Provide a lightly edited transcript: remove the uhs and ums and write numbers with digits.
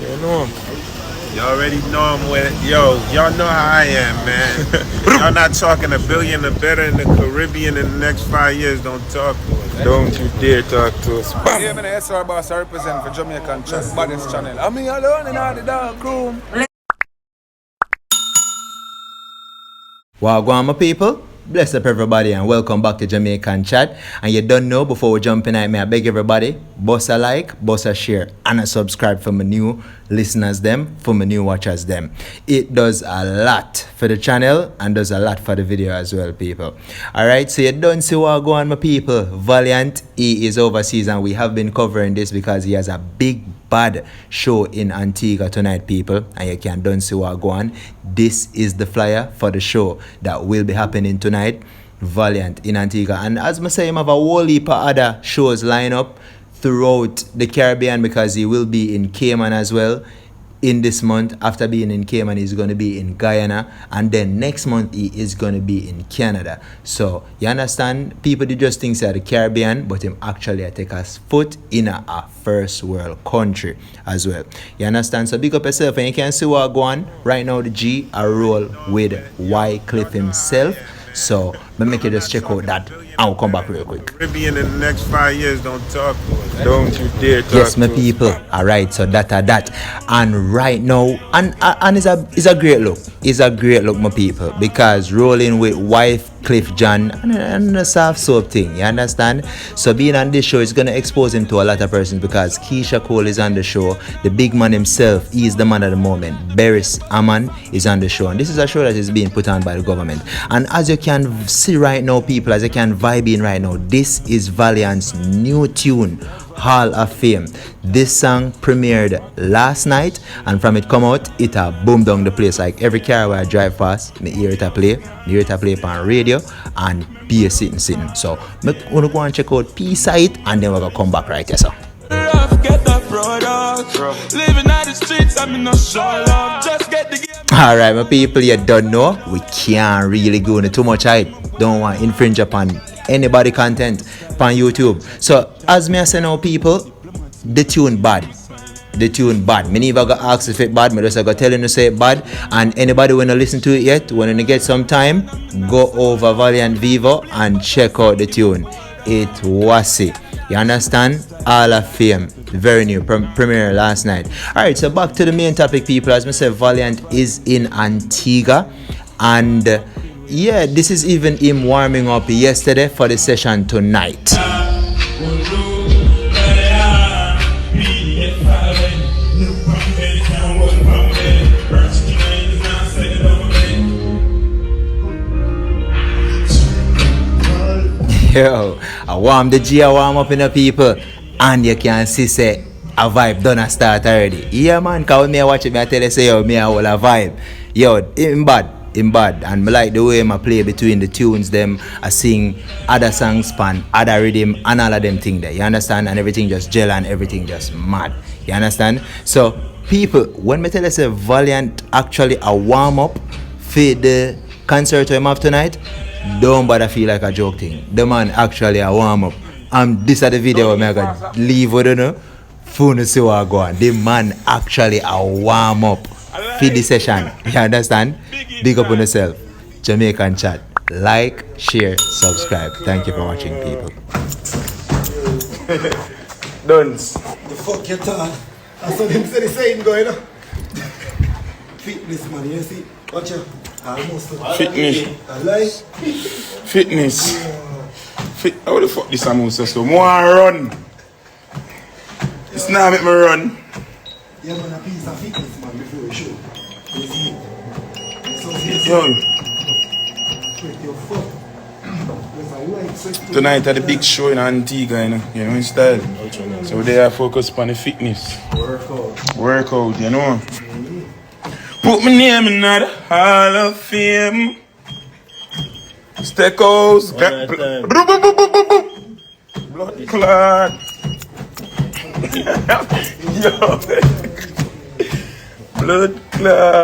You know. You already know I'm with it. Yo, y'all know how I am, man. Y'all not talking $1 billion or better in the Caribbean in the next 5 years. Don't talk to us. Don't you dare talk to us. Yeah, man, SR boss, I represent for Jamaican Baddest Channel. I'm here alone in all the dark room. Wagwan, my people. Bless up everybody and welcome back to Jamaican Chat. And you don't know, before we jump in, I beg everybody, boss a like, boss a share, and a subscribe for my new listeners them, for my new watchers them. It does a lot for the channel and does a lot for the video as well, people. Alright, so you don't see Wagwan, my people. Valiant, he is overseas and we have been covering this because he has a big bad show in Antigua tonight, people, and you can don't see what go on. This is the flyer for the show that will be happening tonight, Valiant in Antigua. And as I say, I have a whole heap of other shows line up throughout the Caribbean because he will be in Cayman as well. In this month, after being in Cayman, he's going to be in Guyana, and then next month he is going to be in Canada. So you understand, people do just think the Caribbean, but him actually take a foot in a first world country as well. You understand? So big up yourself, and you can see what go on right now. The G are roll with Wycleff himself. So let me just check out that. I'll come back real quick. Caribbean in the next 5 years. Don't talk to us. Don't you dare talk yes, my to people. us. Alright, so that. And right now, and it's a great look. It's a great look, my people. Because rolling with Wycleff John and a soft soap thing. You understand? So being on this show is gonna expose him to a lot of persons because Keisha Cole is on the show. The big man himself, he is the man at the moment. Beres Aman is on the show. And this is a show that is being put on by the government. And as you can see right now, people, as you can vibe in right now, this is Valiant's new tune, Hall of Fame. This song premiered last night, and from it come out, it boom down the place. Like every car where I drive past, me hear it play on radio and be sitting. So me wanna go and check out piece of it, and then we're gonna come back right here, so. Alright, my people, you don't know, we can't really go into too much height. Don't want to infringe upon anybody content on YouTube. So as me I say now, people, the tune bad. Me never got asked if it bad, me just got telling you say it bad. And anybody wanna listen to it yet, when you get some time, go over Valiant Vivo and check out the tune. It was it. You understand? Hall of Fame, very new, premiere last night. Alright, so back to the main topic, people. As I said, Valiant is in Antigua, and yeah, this is even him warming up yesterday for the session tonight. Yo, I warm the G, I warm up in the people, and you can see say a vibe done start already. Yeah man, cause when me watch it, me I tell you say yo, me I hold a vibe. Yo, him bad, and me like the way I play between the tunes them. I sing other songs pan, other rhythm, and all of them thing there. You understand? And everything just gel and everything just mad. You understand? So people, when me tell you say Valiant actually a warm up for the concert we have tonight, don't bother feel like a joke thing. The man actually a warm up. This is the video where I gotta leave with you know. Fun see what go on. The man actually a warm up for the session. You understand? Big up on yourself. Jamaican Chat. Like, share, subscribe. Thank you for watching, people. Duns. The fuck you talk? That's what him said the same going on. Fitness man, you see? Watch out. Almost Fitness. How the fuck this amount of so more run? It's not make me run. You have a piece of fitness man before you show. You see it? Yo. Tonight at the big show in Antigua, you know, in style. So they are focused on the fitness. Workout, you know. Put my name in the Hall of Fame. Steckles. Blood clot. Yo. Blood clot.